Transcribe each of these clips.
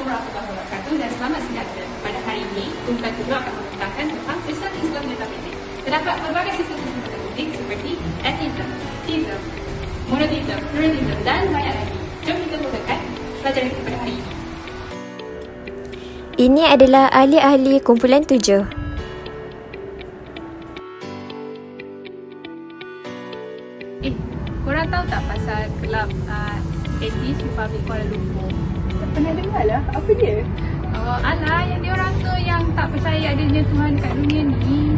warahmatullahi wabarakatuh dan selamat sejahtera. Pada hari ini, Tunggal Kedua akan membicarakan tentang sistem Islam metafizik. Terdapat pelbagai sistem Islam metafizik seperti atheism, theism, monotheism, pluralism dan banyak lagi. Jom kita mulakan pelajaran kita pada hari ini. Ini adalah ahli-ahli kumpulan 7. Korang tahu tak pasal kelab Atheist Republic Kuala Lumpur? Tak pernah dengar lah. Apa dia? Oh, alah, yang diorang tu yang tak percaya adanya Tuhan kat dunia ni.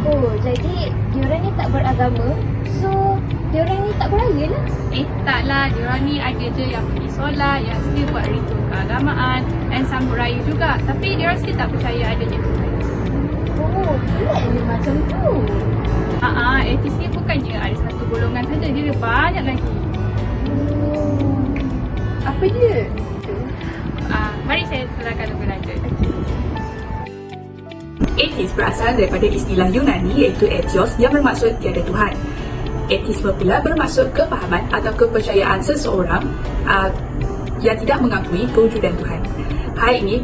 Oh, jadi diorang ni tak beragama. So, diorang ni tak beraya lah. Taklah, diorang ni ada je yang pergi solat, yang still buat ritual keagamaan dan sambut raya juga. Tapi diorang still tak percaya adanya Tuhan. Oh, peliknya macam tu. Atheist ni bukannya ada satu golongan saja, dia ada banyak lagi. Apa dia? Mari saya silakan lebih lanjut. Atheist berasal daripada istilah Yunani iaitu atheos yang bermaksud tiada Tuhan. Atheisme pula bermaksud kefahaman atau kepercayaan seseorang yang tidak mengakui kewujudan Tuhan. Hal ini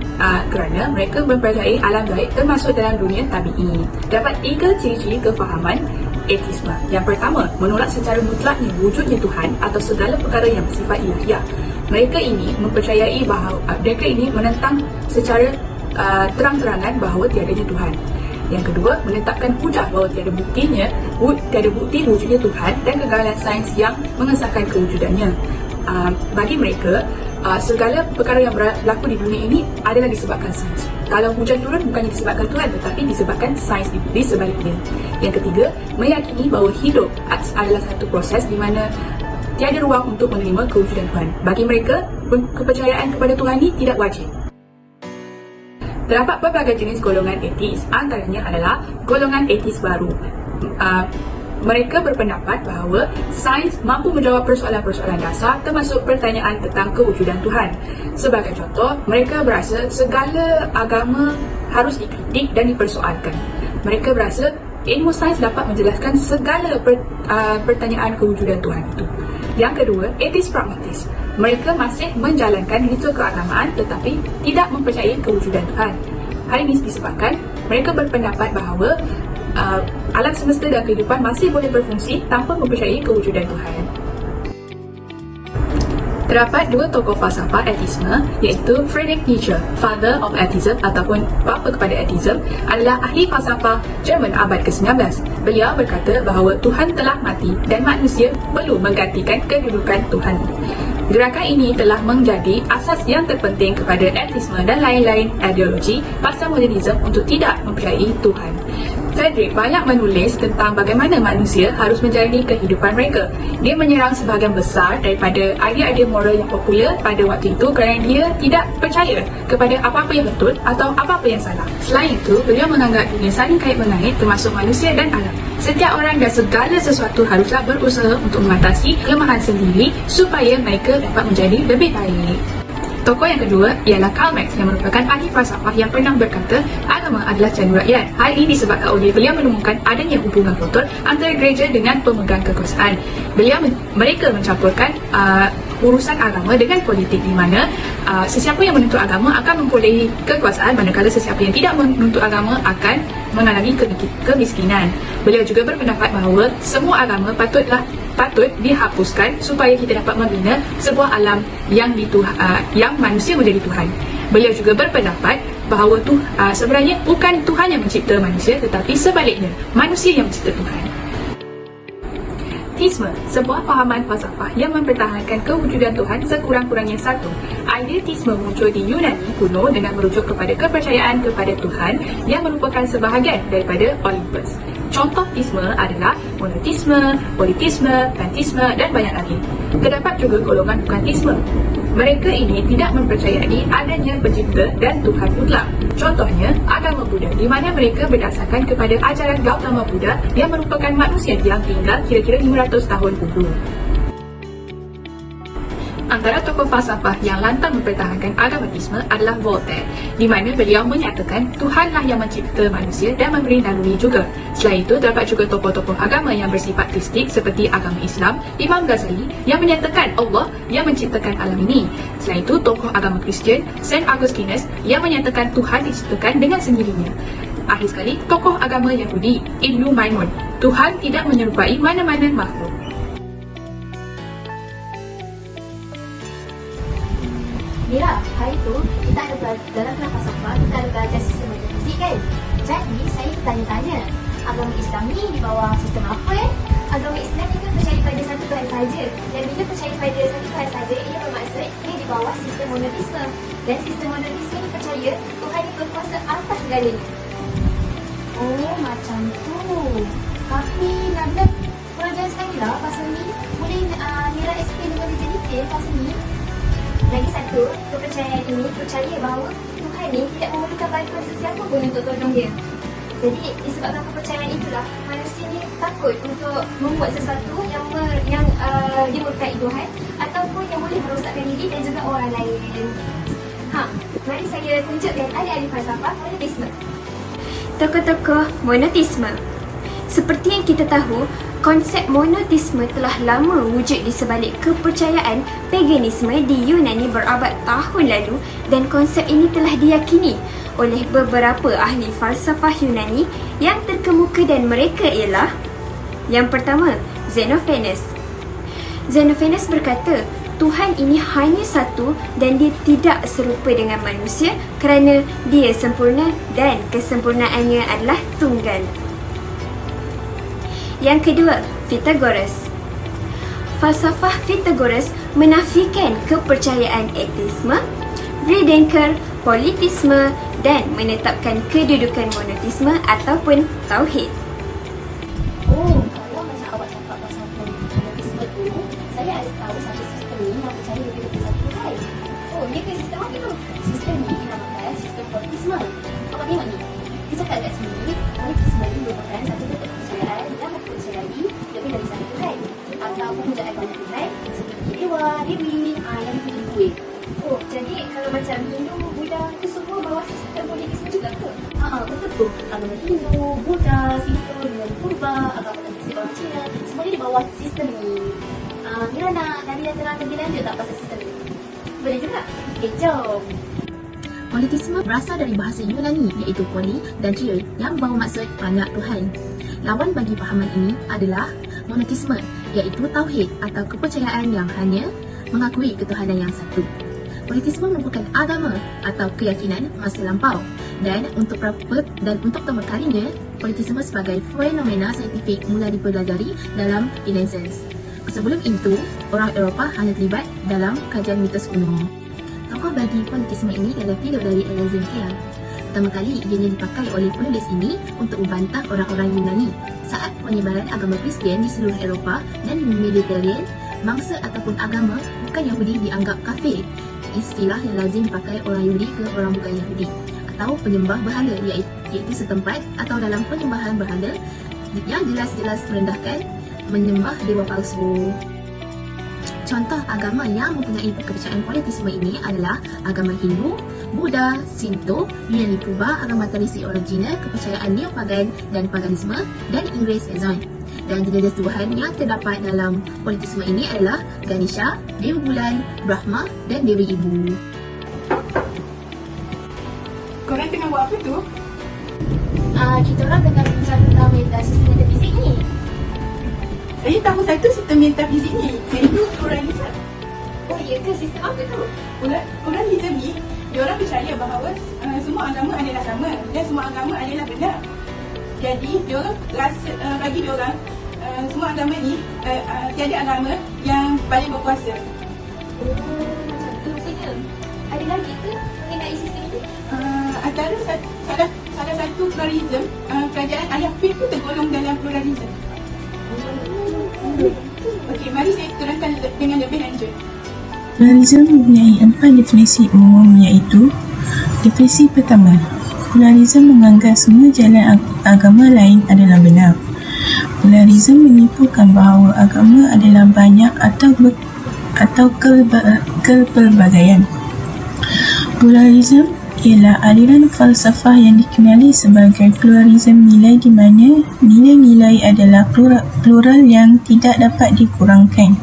kerana mereka mempercayai alam gaib termasuk dalam dunia tabi'i. Dapat 3 ciri-ciri kefahaman atheisme. Yang pertama, menolak secara mutlaknya wujudnya Tuhan atau segala perkara yang bersifat ilahiyah. Mereka ini mempercayai bahawa mereka ini menentang secara terang-terangan bahawa tiadanya Tuhan. Yang kedua, menetapkan hujah bahawa tiada bukti wujudnya Tuhan dan kegagalan sains yang mengesahkan kewujudannya. Bagi mereka, segala perkara yang berlaku di dunia ini adalah disebabkan sains. Kalau hujan turun bukannya disebabkan Tuhan tetapi disebabkan sains di sebaliknya. Yang ketiga, meyakini bahawa hidup adalah satu proses di mana tiada ruang untuk menerima kewujudan Tuhan. Bagi mereka, kepercayaan kepada Tuhan ini tidak wajib. Terdapat pelbagai jenis golongan ateis, antaranya adalah golongan ateis baru. Mereka berpendapat bahawa sains mampu menjawab persoalan-persoalan dasar termasuk pertanyaan tentang kewujudan Tuhan. Sebagai contoh, mereka berasa segala agama harus dikritik dan dipersoalkan. Mereka berasa ilmu sains dapat menjelaskan segala pertanyaan kewujudan Tuhan itu. Yang kedua, ateis pragmatis. Mereka masih menjalankan ritual keagamaan tetapi tidak mempercayai kewujudan Tuhan. Hal ini disebabkan mereka berpendapat bahawa alam semesta dan kehidupan masih boleh berfungsi tanpa mempercayai kewujudan Tuhan. Terdapat 2 tokoh falsafah ateisme iaitu Friedrich Nietzsche, father of atheism ataupun bapa kepada atheism, adalah ahli falsafah Jerman abad ke-19. Beliau berkata bahawa Tuhan telah mati dan manusia perlu menggantikan kedudukan Tuhan. Gerakan ini telah menjadi asas yang terpenting kepada ateisme dan lain-lain ideologi pasal modernisme untuk tidak mempercayai Tuhan. Friedrich banyak menulis tentang bagaimana manusia harus menjalani kehidupan mereka. Dia menyerang sebahagian besar daripada idea-idea moral yang popular pada waktu itu kerana dia tidak percaya kepada apa-apa yang betul atau apa-apa yang salah. Selain itu, beliau menganggap dunia saling kait-mengait termasuk manusia dan alam. Setiap orang dan segala sesuatu haruslah berusaha untuk mengatasi kelemahan sendiri supaya mereka dapat menjadi lebih baik. Tokoh yang kedua ialah Karl Marx yang merupakan ahli falsafah yang pernah berkata agama adalah candu rakyat. Hal ini disebabkan oleh beliau menemukan adanya hubungan kotor antara gereja dengan pemegang kekuasaan. Mereka mencampurkan urusan agama dengan politik di mana sesiapa yang menuntut agama akan memperolehi kekuasaan manakala sesiapa yang tidak menuntut agama akan mengalami kemiskinan. Beliau juga berpendapat bahawa semua agama patut dihapuskan supaya kita dapat membina sebuah alam yang manusia menjadi Tuhan. Beliau juga berpendapat bahawa sebenarnya bukan Tuhan yang mencipta manusia tetapi sebaliknya, manusia yang mencipta Tuhan. Theisme, sebuah fahaman falsafah yang mempertahankan kewujudan Tuhan sekurang-kurangnya satu. Idea theisme muncul di Yunani kuno dengan merujuk kepada kepercayaan kepada Tuhan yang merupakan sebahagian daripada Olympus. Contoh theisme adalah monotheisme, polytheisme, pantheisme dan banyak lagi. Terdapat juga golongan bukan theisme. Mereka ini tidak mempercayai adanya pencipta dan Tuhan mutlak. Contohnya, agama Buddha di mana mereka berdasarkan kepada ajaran Gautama Buddha yang merupakan manusia yang tinggal kira-kira 500 tahun dulu. Antara tokoh falsafah yang lantang mempertahankan agamatisme adalah Voltaire, di mana beliau menyatakan Tuhanlah yang mencipta manusia dan memberi naluri juga. Selain itu, terdapat juga tokoh-tokoh agama yang bersifat teistik seperti agama Islam, Imam Ghazali yang menyatakan Allah yang menciptakan alam ini. Selain itu, tokoh agama Kristian, Saint Augustinus yang menyatakan Tuhan diciptakan dengan sendirinya. Akhir sekali, tokoh agama Yahudi, Ibnu Maimun, Tuhan tidak menyerupai mana-mana makhluk. Mira, hari tu kita ada dalam kelas falsafah, kita ada belajar sistem matematik kan? Jadi, saya bertanya-tanya, agama Islam ni di bawah sistem apa Agama Islam ni kan percaya pada satu Tuhan saja. Dan bila percaya pada satu Tuhan saja, ia bermaksud ia di bawah sistem monoteisme. Dan sistem monoteisme ni percaya Tuhan yang berkuasa atas segalanya. Oh, macam tu. Tapi Nabila kurang jelas lagi lah pasal ni. Boleh Mira explain dengan lebih detail pasal ni? Lagi satu, kepercayaan ini percaya bahawa Tuhan ni tidak memerlukan bantuan sesiapa pun untuk tolong dia. Jadi disebabkan kepercayaan itulah manusia ni takut untuk membuat sesuatu yang dia murkai Tuhan ataupun yang boleh merosakkan diri dan juga orang lain. Mari saya tunjukkan ahli-ahli falsafah monoteisme. Tokoh-tokoh monoteisme. Seperti yang kita tahu, konsep monoteisme telah lama wujud di sebalik kepercayaan paganisme di Yunani berabad tahun lalu dan konsep ini telah diyakini oleh beberapa ahli falsafah Yunani yang terkemuka dan mereka ialah yang pertama, Xenophanes. Xenophanes berkata, Tuhan ini hanya satu dan dia tidak serupa dengan manusia kerana dia sempurna dan kesempurnaannya adalah tunggal. Yang kedua, Pythagoras. Falsafah Pythagoras menafikan kepercayaan ateisme, Vredinker, politisme dan menetapkan kedudukan monoteisme ataupun tauhid. Oh, kalau macam awak cakap pasal monoteisme tu, saya ada tahu satu sistem ni yang percaya lebih daripada satu Tuhan. Oh, dia ke sistem apa tu? Sistem ni dinamakan sistem politisme. Awak tengok ni, dia cakap kat sini, politisme ni merupakan satu bentuk kepercayaan yang mempercayai lebih dari satu Tuhan atau pemujaan banyak Tuhan seperti dewa, dewi, yang dipilih. Oh, jadi kalau macam Hindu, Buddha itu semua bawah sistem politisme juga ke? Betul tu. Agama Hindu, Buddha, Sinto, Hindu Purba, agama tradisi orang Cina, semuanya di bawah sistem ni. Mira nak Nabila terang lebih lanjut tak pasal sistem ni? Boleh juga? Okay, jom. Politisme berasal dari bahasa Yunani iaitu poli dan trio yang membawa maksud banyak Tuhan. Lawan bagi fahaman ini adalah monoteisme iaitu tauhid atau kepercayaan yang hanya mengakui ketuhanan yang satu. Politisme merupakan agama atau keyakinan masa lampau dan untuk pertama kalinya politisme sebagai fenomena saintifik mula dipelajari dalam Renaissance. Sebelum itu, orang Eropah hanya terlibat dalam kajian mitos kuno. Tokoh bagi politisme ini adalah Philo dari Alexandria. Pertama kali ianya dipakai oleh penulis ini untuk membantah orang-orang Yunani saat penyebaran agama Kristian di seluruh Eropah dan Mediterranean. Bangsa ataupun agama bukan Yahudi dianggap kafir. Istilah yang lazim dipakai orang Yahudi ke orang bukan Yahudi atau penyembah berhala iaitu setempat atau dalam penyembahan berhala yang jelas-jelas merendahkan menyembah dewa palsu. Contoh agama yang mempunyai kepercayaan politisme ini adalah agama Hindu, Buddha, Sinto, Yunani Purba, agama tradisi orang Cina, kepercayaan Neo-Pagan dan Paganisme dan Inggris Saxon. Dan jenis Tuhan yang terdapat dalam politisme ini adalah Ganesha, Dewa Bulan, Brahma dan Dewi Ibu. Korang tengah buat apa tu? Kita orang tengah bincang tentang sistem metafizik ni. Saya tahu satu sistem metafizik ni. Saya tahu pluralisme. Oh, ya ke? Sistem apa tu? Pluralisme ni, diorang percaya bahawa semua agama adalah sama dan semua agama adalah benar. Jadi, diorang rasa, bagi diorang, semua agama ni tiada agama yang paling berkuasa. Oh, macam tu rupanya. Ada lagi ke mengenai sistem ini? Antara salah satu pluralisme, kerajaan Ayah Fir pun tergolong dalam pluralisme. Okey, mari saya terangkan dengan lebih lanjut. Pluralisme mempunyai 4 definisi umum iaitu: definisi pertama, pluralisme menganggap semua jalan agama lain adalah benar. Pluralisme menyimpulkan bahawa agama adalah banyak atau kepelbagaian. Pluralisme ialah aliran falsafah yang dikenali sebagai pluralisme nilai di mana nilai-nilai adalah plural yang tidak dapat dikurangkan.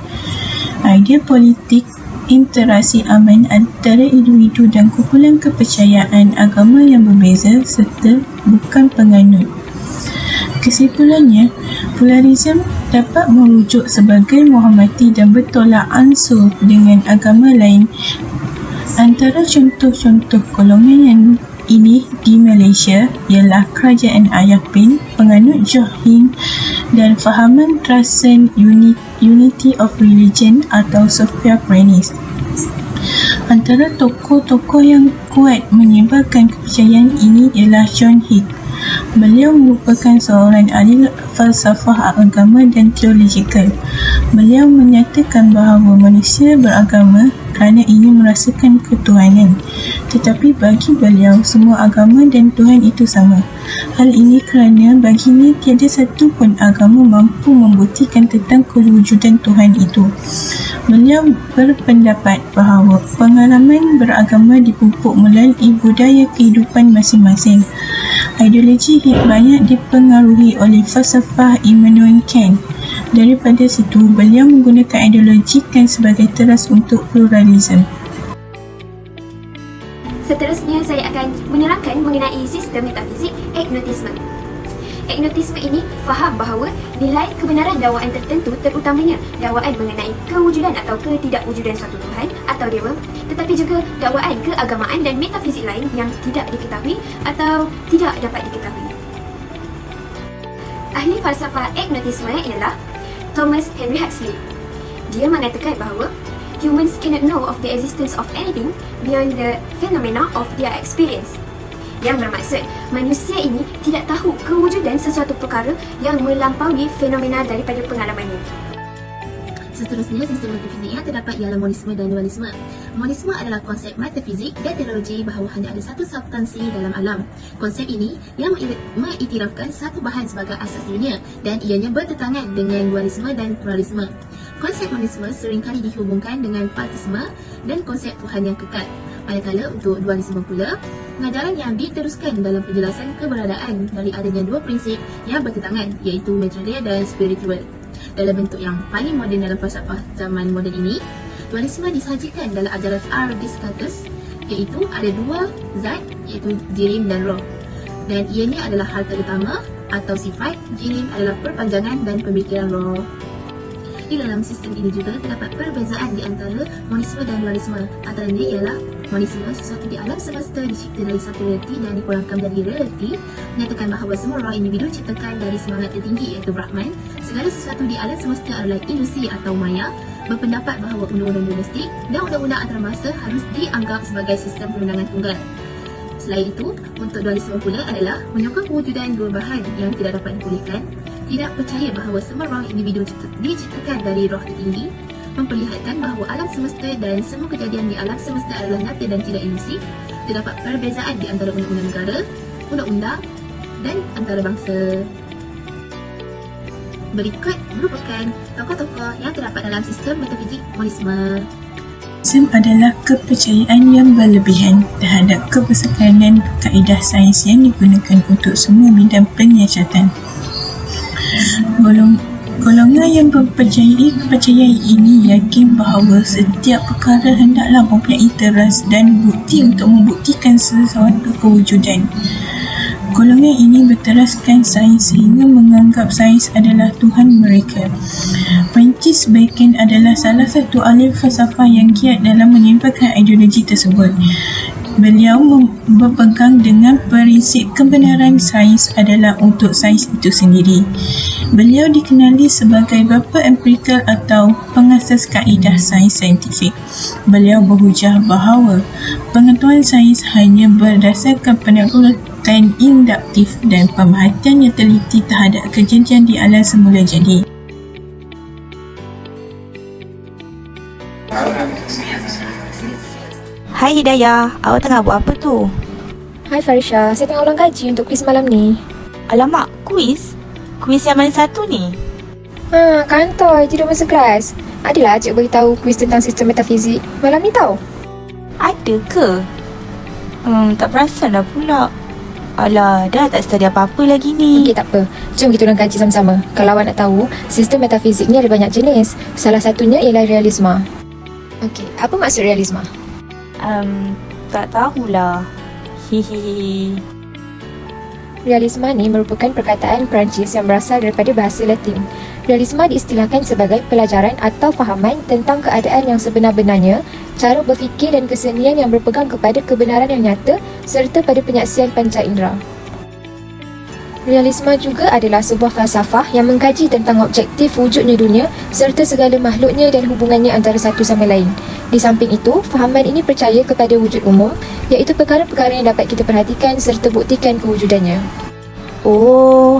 Idea politik interaksi aman antara individu dan kumpulan kepercayaan agama yang berbeza serta bukan penganut. Kesimpulannya, pluralisme dapat merujuk sebagai menghormati dan bertolak ansur dengan agama lain. Antara contoh-contoh golongan yang ini di Malaysia ialah Kerajaan Ayapin, penganut Johin dan fahaman Transcend Unity of Religion atau Sophia Prenis. Antara tokoh-tokoh yang kuat menyebarkan kepercayaan ini ialah John Hick. Beliau merupakan seorang ahli falsafah agama dan teologikal. Beliau menyatakan bahawa manusia beragama kerana ingin merasakan ketuhanan. Tetapi bagi beliau, semua agama dan Tuhan itu sama. Hal ini kerana baginya tiada satu pun agama mampu membuktikan tentang kewujudan Tuhan itu. Beliau berpendapat bahawa pengalaman beragama dipupuk melalui budaya kehidupan masing-masing. Ideologi Hick banyak dipengaruhi oleh falsafah Immanuel Kant. Daripada situ, beliau menggunakan ideologi Kant sebagai teras untuk pluralisme. Seterusnya, saya akan menerangkan mengenai sistem metafizik agnotisme. Agnotisme ini faham bahawa nilai kebenaran dakwaan tertentu, terutamanya dakwaan mengenai kewujudan atau ketidakwujudan suatu Tuhan atau Dewa, tetapi juga dakwaan keagamaan dan metafizik lain yang tidak diketahui atau tidak dapat diketahui. Ahli falsafah agnotisme ialah Thomas Henry Huxley. Dia mengatakan bahawa humans cannot know of the existence of anything beyond the phenomena of their experience. Yang bermaksud, manusia ini tidak tahu kewujudan sesuatu perkara yang melampaui fenomena daripada pengalamannya. Seterusnya, sistem metafizik yang terdapat ialah monisme dan dualisme. Monisme adalah konsep metafizik dan teologi bahawa hanya ada satu substansi dalam alam. Konsep ini yang mengiktirafkan satu bahan sebagai asas dunia dan ianya bertentangan dengan dualisme dan pluralisme. Konsep monisme seringkali dihubungkan dengan panteisme dan konsep Tuhan yang kekal. Manakala untuk dualisme pula, pengajaran yang diteruskan dalam penjelasan keberadaan dari adanya dua prinsip yang bertentangan, iaitu material dan spiritual. Dalam bentuk yang paling moden dalam falsafah zaman moden ini, dualisme disajikan dalam ajaran R. Descartes, iaitu ada dua zat, iaitu jirim dan roh. Dan ianya adalah harta utama atau sifat, jirim adalah perpanjangan dan pemikiran roh. Di dalam sistem ini juga terdapat perbezaan di antara monisme dan dualisme. Antaranya ialah monisme, sesuatu di alam semesta dicipta dari satu realiti dan dikurangkan dari realiti, menyatakan bahawa semua roh individu diciptakan dari semangat tertinggi iaitu Brahman. Segala sesuatu di alam semesta adalah ilusi atau maya. Berpendapat bahawa undang-undang domestik dan undang-undang antarabangsa harus dianggap sebagai sistem perundangan tunggal. Selain itu, untuk dualisme pula adalah menyokong kewujudan dua bahan yang tidak dapat dipulihkan, tidak percaya bahawa semua roh individu diciptakan dari roh tertinggi, memperlihatkan bahawa alam semesta dan semua kejadian di alam semesta adalah nyata dan tidak ilusi. Terdapat perbezaan di antara undang-undang negara, undang-undang dan antarabangsa. Berikut merupakan tokoh-tokoh yang terdapat dalam sistem metafizik monisme. Monisme adalah kepercayaan yang berlebihan terhadap kebesaran kaedah sains yang digunakan untuk semua bidang penyiasatan. Golongan yang mempercayai kepercayaan ini yakin bahawa setiap perkara hendaklah mempunyai teras dan bukti untuk membuktikan sesuatu kewujudan. Golongan ini berteraskan sains sehingga menganggap sains adalah Tuhan mereka. Francis Bacon adalah salah satu ahli falsafah yang giat dalam menyebarkan ideologi tersebut. Beliau berpegang dengan prinsip kebenaran sains adalah untuk sains itu sendiri. Beliau dikenali sebagai bapa empirikal atau pengasas kaedah sains saintifik. Beliau berhujah bahawa pengetahuan sains hanya berdasarkan pendakwaan induktif dan pemerhatian yang teliti terhadap kejadian di alam semula jadi. Hai Hidayah, awak tengah buat apa tu? Hai Farisha, saya tengah ulang kaji untuk kuis malam ni. Alamak, kuis? Kuis yang mana satu ni? Kantor, tidur masa kelas. Adalah cikgu beritahu kuis tentang sistem metafizik malam ni tau. Ada ke? Tak perasan dah pula. Alah, dah tak study apa-apa lagi ni. Okey, tak apa. Jom kita orang kaji sama-sama. Kalau awak nak tahu, sistem metafizik ni ada banyak jenis. Salah satunya ialah realisma. Okey, apa maksud realisma? Tak tahulah. Hihihi. Realisma ni merupakan perkataan Perancis yang berasal daripada bahasa Latin. Realisma diistilahkan sebagai pelajaran atau fahaman tentang keadaan yang sebenar-benarnya, cara berfikir dan kesenian yang berpegang kepada kebenaran yang nyata serta pada penyaksian panca indera. Realisma juga adalah sebuah falsafah yang mengkaji tentang objektif wujudnya dunia serta segala makhluknya dan hubungannya antara satu sama lain. Di samping itu, fahaman ini percaya kepada wujud umum, iaitu perkara-perkara yang dapat kita perhatikan serta buktikan kewujudannya. Oh,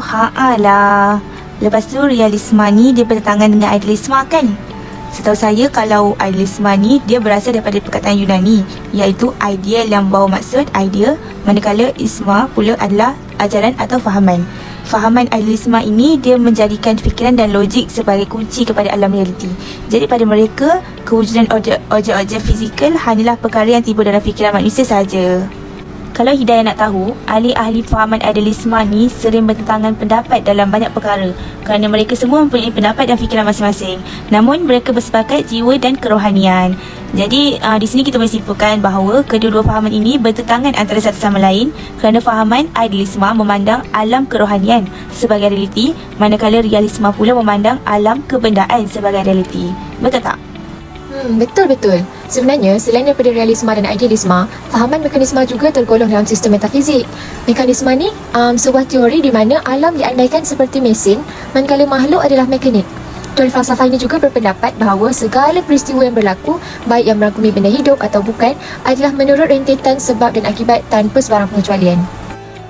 lah. Lepas tu realisma ni dia bertentangan dengan idealisma kan? Setahu saya kalau idealisma ni dia berasal daripada perkataan Yunani, iaitu ideal yang bawa maksud idea, manakala isma pula adalah ajaran atau fahaman. Fahaman idealisma ini dia menjadikan fikiran dan logik sebagai kunci kepada alam realiti. Jadi pada mereka, kewujudan objek-objek fizikal hanyalah perkara yang tiba dalam fikiran manusia sahaja. Kalau Hidayah nak tahu, ahli-ahli fahaman idealisme ni sering bertentangan pendapat dalam banyak perkara kerana mereka semua mempunyai pendapat dan fikiran masing-masing. Namun mereka bersepakat jiwa dan kerohanian. Jadi di sini kita boleh simpulkan bahawa kedua-dua fahaman ini bertentangan antara satu sama lain kerana fahaman idealisme memandang alam kerohanian sebagai realiti, manakala realisme pula memandang alam kebendaan sebagai realiti. Betul tak? Betul-betul. Sebenarnya, selain daripada realisma dan idealisma, fahaman mekanisma juga tergolong dalam sistem metafizik. Mekanisma ni sebuah teori di mana alam diandaikan seperti mesin, manakala makhluk adalah mekanik. Teori falsafah ini juga berpendapat bahawa segala peristiwa yang berlaku, baik yang merangkumi benda hidup atau bukan, adalah menurut rentetan sebab dan akibat tanpa sebarang pengecualian.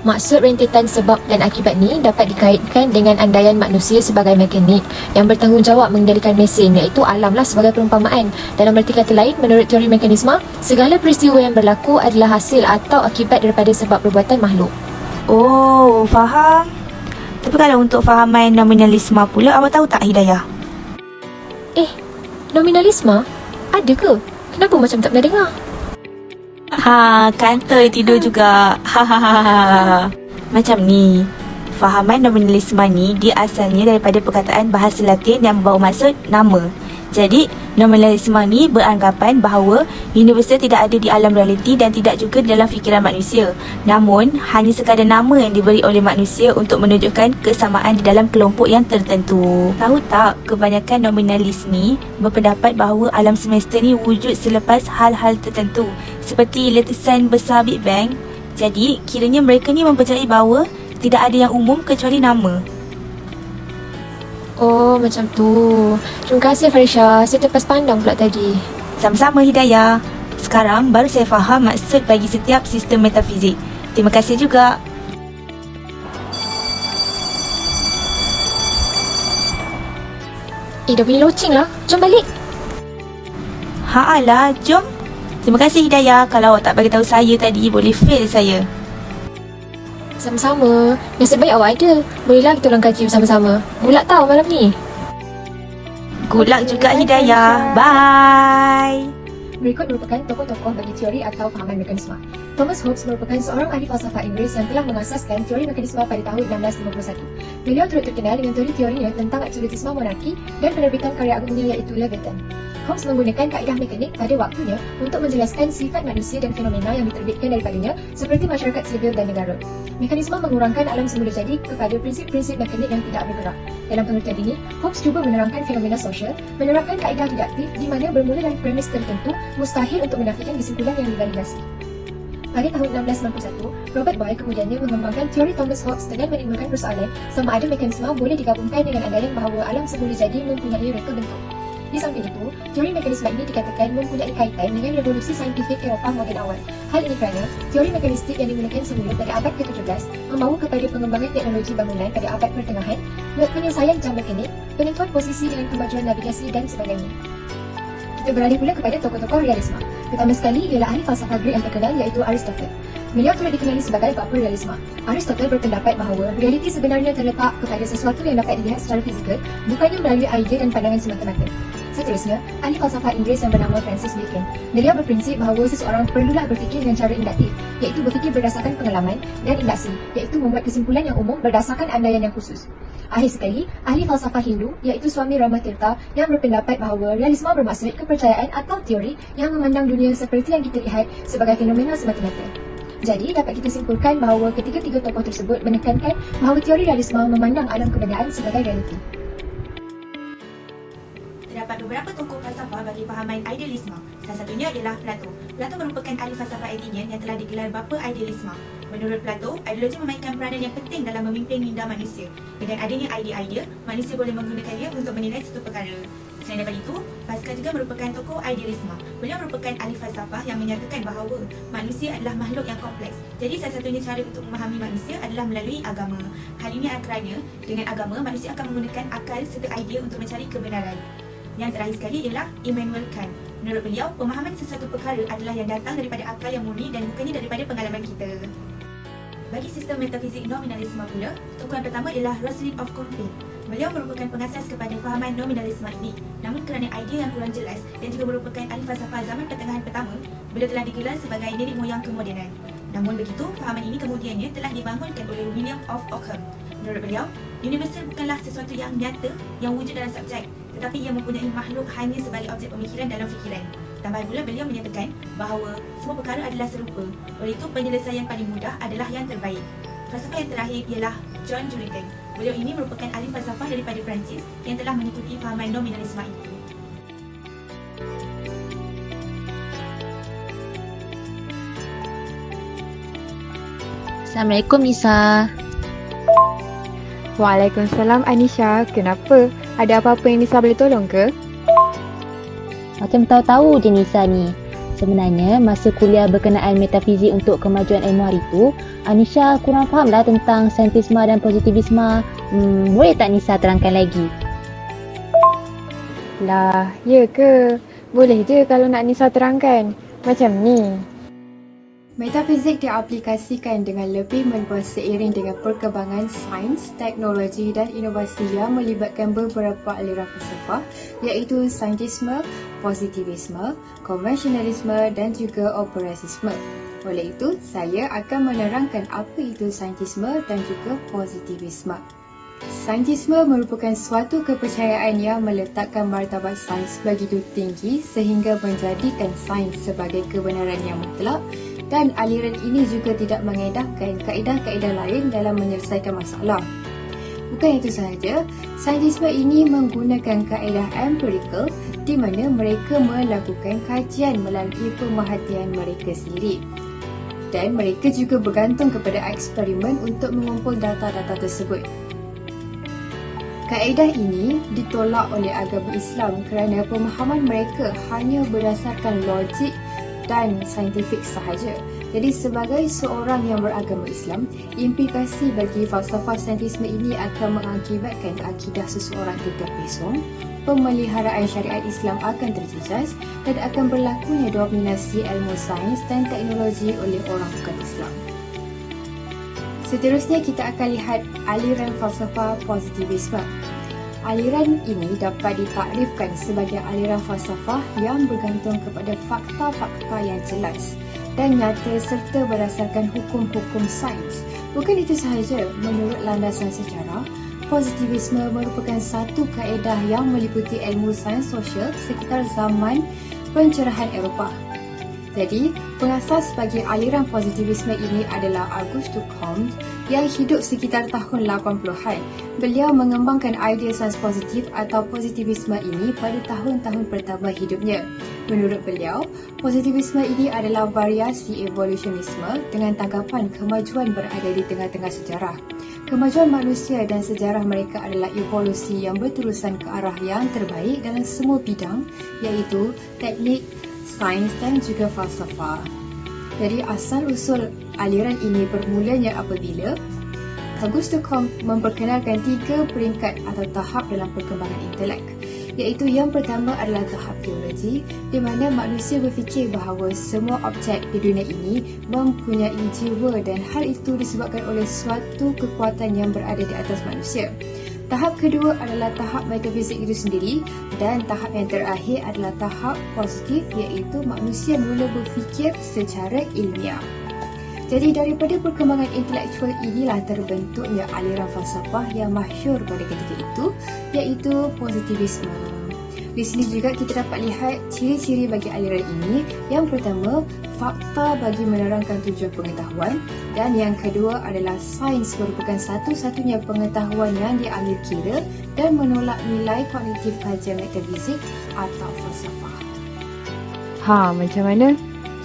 Maksud rentetan sebab dan akibat ni dapat dikaitkan dengan andaian manusia sebagai mekanik yang bertanggungjawab mengendalikan mesin, iaitu alamlah sebagai perumpamaan. Dalam erti kata lain, menurut teori mekanisme, segala peristiwa yang berlaku adalah hasil atau akibat daripada sebab perbuatan makhluk. Oh, faham. Tapi kalau untuk fahaman nominalisme pula, awak tahu tak Hidayah? Nominalisme? Ada ke? Kenapa macam tak pernah dengar? Kantoi tidur juga. Macam ni. Fahaman nominalisme ni dia asalnya daripada perkataan bahasa Latin yang membawa maksud nama. Jadi, nominalisme ni beranggapan bahawa universal tidak ada di alam realiti dan tidak juga di dalam fikiran manusia. Namun, hanya sekadar nama yang diberi oleh manusia untuk menunjukkan kesamaan di dalam kelompok yang tertentu. Tahu tak, kebanyakan nominalis ni berpendapat bahawa alam semesta ni wujud selepas hal-hal tertentu seperti letusan besar Big Bang. Jadi, kiranya mereka ni mempercayai bahawa tidak ada yang umum kecuali nama. Oh, macam tu. Terima kasih Farisha. Saya terlepas pandang pula tadi. Sama-sama Hidayah. Sekarang baru saya faham maksud bagi setiap sistem metafizik. Terima kasih juga. Dah bunyi loceng lah. Jom balik. Lah, jom. Terima kasih Hidayah. Kalau awak tak bagi tahu saya tadi, boleh fail saya. Sama-sama. Nasib baik awak ada. Bolehlah kita orang kaji bersama-sama. Bulat tau malam ni. Good luck juga Hidayah. Bye. Berikut merupakan tokoh-tokoh bagi teori atau fahaman mekanisme. Thomas Hobbes merupakan seorang ahli falsafah Inggeris yang telah mengasaskan teori mekanisme pada tahun 1651. Beliau turut terkenal dengan teori-teorinya tentang absolutisme monarki dan penerbitan karya agungnya iaitu Leviathan. Hobbes menggunakan kaedah mekanik pada waktunya untuk menjelaskan sifat manusia dan fenomena yang diterbitkan daripadanya seperti masyarakat sivil dan negara. Mekanisme mengurangkan alam semula jadi kepada prinsip-prinsip mekanik yang tidak bergerak. Dalam pengertian ini, Hobbes cuba menerangkan fenomena sosial, menerapkan kaedah deduktif di mana bermula dari premis tertentu mustahil untuk menafikan kesimpulan yang divalidasi. Pada tahun 1691, Robert Boyle kemudiannya mengembangkan teori Thomas Hobbes dengan menimbulkan persoalan sama ada mekanisme boleh digabungkan dengan andaian bahawa alam semula jadi mempunyai reka bentuk. Di samping itu, teori mekanisme ini dikatakan mempunyai kaitan dengan revolusi saintifik Eropah moden awal. Hal ini kerana teori mekanistik yang dimulakan semula pada abad ke-17 membawa kepada pengembangan teknologi bangunan pada abad pertengahan, penyelesaian jam mekanik, penentuan posisi dengan kemajuan navigasi dan sebagainya. Kita beralih pula kepada tokoh-tokoh realisme. Pertama sekali ialah ahli falsafah Greek yang terkenal iaitu Aristotle. Beliau turut dikenali sebagai bapa realisme. Aristotle berpendapat bahawa realiti sebenarnya terletak kepada sesuatu yang dapat dilihat secara fizikal, bukannya melalui idea dan pandangan semata-mata. Seterusnya, ahli falsafah Inggeris yang bernama Francis Bacon. Beliau berprinsip bahawa seseorang perlulah berfikir dengan cara induktif, iaitu berfikir berdasarkan pengalaman, dan induksi, iaitu membuat kesimpulan yang umum berdasarkan andaian yang khusus. Akhir sekali, ahli falsafah Hindu iaitu Swami Ramatirtha yang berpendapat bahawa realisme bermaksud kepercayaan atau teori yang memandang dunia seperti yang kita lihat sebagai fenomena semata-mata. Jadi, dapat kita simpulkan bahawa ketiga-tiga tokoh tersebut menekankan bahawa teori realisme memandang alam kebenaran sebagai realiti. Terdapat beberapa tokoh falsafah bagi fahaman idealisme. Salah satunya ialah Plato. Plato merupakan ahli falsafah Athenian yang telah digelar bapa idealisme. Menurut Plato, ideologi memainkan peranan yang penting dalam memimpin minda manusia. Dengan adanya idea-idea, manusia boleh menggunakannya untuk menilai satu perkara. Selain daripada itu, Pascal juga merupakan tokoh idealisme. Beliau merupakan ahli falsafah yang menyatakan bahawa manusia adalah makhluk yang kompleks. Jadi salah satunya cara untuk memahami manusia adalah melalui agama. Hal ini kerana dengan agama, manusia akan menggunakan akal serta idea untuk mencari kebenaran. Yang terakhir sekali ialah Immanuel Kant. Menurut beliau, pemahaman sesuatu perkara adalah yang datang daripada akal yang murni dan bukannya daripada pengalaman kita. Bagi sistem metafizik nominalisme pula, tokoh yang pertama ialah Rosalind of Compiègne. Beliau merupakan pengasas kepada fahaman nominalisme ini. Namun kerana idea yang kurang jelas dan juga merupakan ahli falsafah zaman pertengahan pertama, beliau telah digelar sebagai nenek moyang kemodenan. Namun begitu, fahaman ini kemudiannya telah dibangunkan oleh William of Ockham. Menurut beliau, universal bukanlah sesuatu yang nyata yang wujud dalam subjek, tetapi ia mempunyai makhluk hanya sebagai objek pemikiran dalam fikiran. Tambah pula beliau menyatakan bahawa semua perkara adalah serupa, oleh itu penyelesaian paling mudah adalah yang terbaik. Falsafah yang terakhir ialah John Jurican. Beliau ini merupakan ahli falsafah daripada Perancis yang telah mengikuti fahaman nominalisme ini. Assalamualaikum Nisa. Waalaikumsalam Anisha. Kenapa? Ada apa-apa yang Nisa boleh tolong ke? Macam tahu-tahu je Nisa ni. Sebenarnya masa kuliah berkenaan metafizik untuk kemajuan ilmu hari tu, Anisha kurang fahamlah tentang saintisme dan positivisme. Boleh tak Nisa terangkan lagi? Lah, ya ke? Boleh je kalau nak Nisa terangkan. Macam ni. Metafizik diaplikasikan dengan lebih meluas seiring dengan perkembangan sains, teknologi dan inovasi yang melibatkan beberapa aliran falsafah iaitu saintisme, positivisme, konvensionalisme dan juga operasisme. Oleh itu, saya akan menerangkan apa itu saintisme dan juga positivisme. Saintisme merupakan suatu kepercayaan yang meletakkan martabat sains begitu tinggi sehingga menjadikan sains sebagai kebenaran yang mutlak, dan aliran ini juga tidak mengedahkan kaedah-kaedah lain dalam menyelesaikan masalah. Bukan itu sahaja, saintisme ini menggunakan kaedah empirical di mana mereka melakukan kajian melalui pemerhatian mereka sendiri. Dan mereka juga bergantung kepada eksperimen untuk mengumpul data-data tersebut. Kaedah ini ditolak oleh agama Islam kerana pemahaman mereka hanya berdasarkan logik dan saintifik sahaja. Jadi sebagai seorang yang beragama Islam, implikasi bagi falsafah saintisme ini akan mengakibatkan akidah seseorang itu terpesong, pemeliharaan syariat Islam akan terjejas dan akan berlakunya dominasi ilmu sains dan teknologi oleh orang bukan Islam. Seterusnya kita akan lihat aliran falsafah positivisme. Aliran ini dapat ditakrifkan sebagai aliran falsafah yang bergantung kepada fakta-fakta yang jelas dan nyata serta berdasarkan hukum-hukum sains. Bukan itu sahaja, menurut landasan sejarah, positivisme merupakan satu kaedah yang meliputi ilmu sains sosial sekitar zaman pencerahan Eropah. Jadi, pengasas bagi aliran positivisme ini adalah Auguste Comte yang hidup sekitar tahun 80-an. Beliau mengembangkan idea sains positif atau positivisme ini pada tahun-tahun pertama hidupnya. Menurut beliau, positivisme ini adalah variasi evolusionisme dengan tanggapan kemajuan berada di tengah-tengah sejarah. Kemajuan manusia dan sejarah mereka adalah evolusi yang berterusan ke arah yang terbaik dalam semua bidang, iaitu teknik, sains dan juga falsafah. Jadi asal-usul aliran ini bermulanya apabila Auguste Comte memperkenalkan 3 peringkat atau tahap dalam perkembangan intelek, iaitu yang pertama adalah tahap teologi, di mana manusia berfikir bahawa semua objek di dunia ini mempunyai jiwa dan hal itu disebabkan oleh suatu kekuatan yang berada di atas manusia. Tahap kedua adalah tahap metafizik itu sendiri dan tahap yang terakhir adalah tahap positif iaitu manusia mula berfikir secara ilmiah. Jadi daripada perkembangan intelektual inilah terbentuknya aliran falsafah yang masyhur pada ketika itu iaitu positivisme. Di sini juga kita dapat lihat ciri-ciri bagi aliran ini. Yang pertama, fakta bagi menerangkan tujuan pengetahuan, dan yang kedua adalah sains merupakan satu-satunya pengetahuan yang diambil kira dan menolak nilai kognitif kajian metafizik atau falsafah. Macam mana?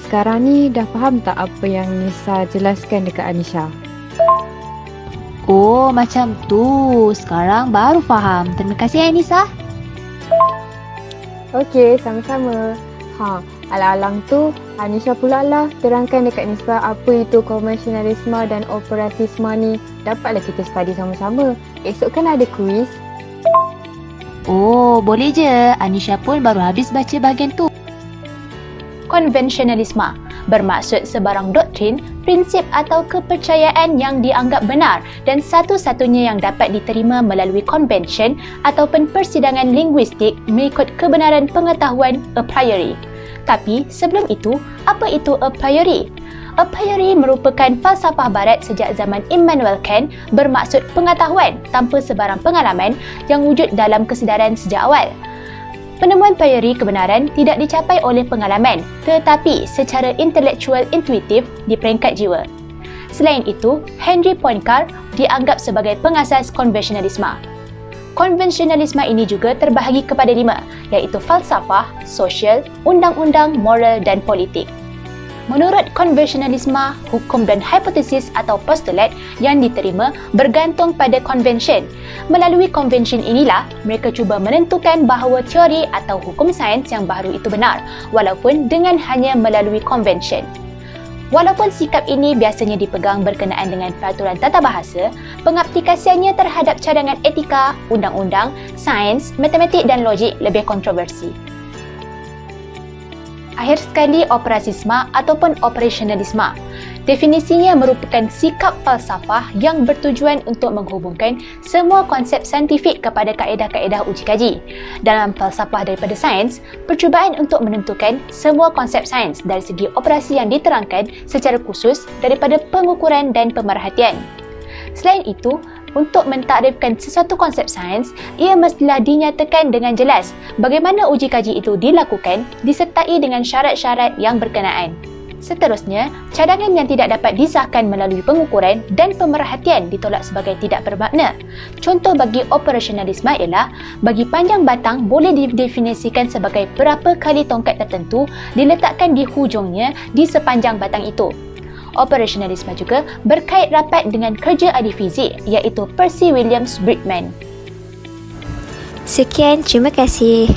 Sekarang ni dah faham tak apa yang Nisa jelaskan dekat Anisha? Oh, macam tu. Sekarang baru faham. Terima kasih Nisa. Okey, sama-sama. Alang-alang tu, Anisha pula lah terangkan dekat Nisa apa itu konvensionalisme dan operatisme ni. Dapatlah kita study sama-sama. Esok kan ada kuis. Oh, boleh je. Anisha pun baru habis baca bahagian tu. Konvensionalisme bermaksud sebarang doktrin, prinsip atau kepercayaan yang dianggap benar dan satu-satunya yang dapat diterima melalui konvensyen ataupun persidangan linguistik mengikut kebenaran pengetahuan a priori. Tapi sebelum itu, apa itu a priori? A priori merupakan falsafah barat sejak zaman Immanuel Kant bermaksud pengetahuan tanpa sebarang pengalaman yang wujud dalam kesedaran sejak awal. Penemuan priori kebenaran tidak dicapai oleh pengalaman tetapi secara intelektual intuitif di peringkat jiwa. Selain itu, Henry Poincaré dianggap sebagai pengasas konvensionalisme. Konvensionalisme ini juga terbahagi kepada 5 iaitu falsafah, sosial, undang-undang, moral dan politik. Menurut konvensionalisme, hukum dan hipotesis atau postulat yang diterima bergantung pada konvensyen. Melalui konvensyen inilah, mereka cuba menentukan bahawa teori atau hukum sains yang baru itu benar, walaupun dengan hanya melalui konvensyen. Walaupun sikap ini biasanya dipegang berkenaan dengan peraturan tata bahasa, pengaplikasiannya terhadap cadangan etika, undang-undang, sains, matematik dan logik lebih kontroversi. Akhir sekali, operasisme ataupun operasionalisme. Definisinya merupakan sikap falsafah yang bertujuan untuk menghubungkan semua konsep saintifik kepada kaedah-kaedah uji kaji. Dalam falsafah daripada sains, percubaan untuk menentukan semua konsep sains dari segi operasi yang diterangkan secara khusus daripada pengukuran dan pemerhatian. Selain itu, untuk mentakrifkan sesuatu konsep sains, ia mestilah dinyatakan dengan jelas bagaimana uji kaji itu dilakukan disertai dengan syarat-syarat yang berkenaan. Seterusnya, cadangan yang tidak dapat disahkan melalui pengukuran dan pemerhatian ditolak sebagai tidak bermakna. Contoh bagi operasionalisme ialah bagi panjang batang boleh didefinisikan sebagai berapa kali tongkat tertentu diletakkan di hujungnya di sepanjang batang itu. Operasionalisme juga berkait rapat dengan kerja ahli fizik iaitu Percy Williams Bridgman. Sekian, terima kasih.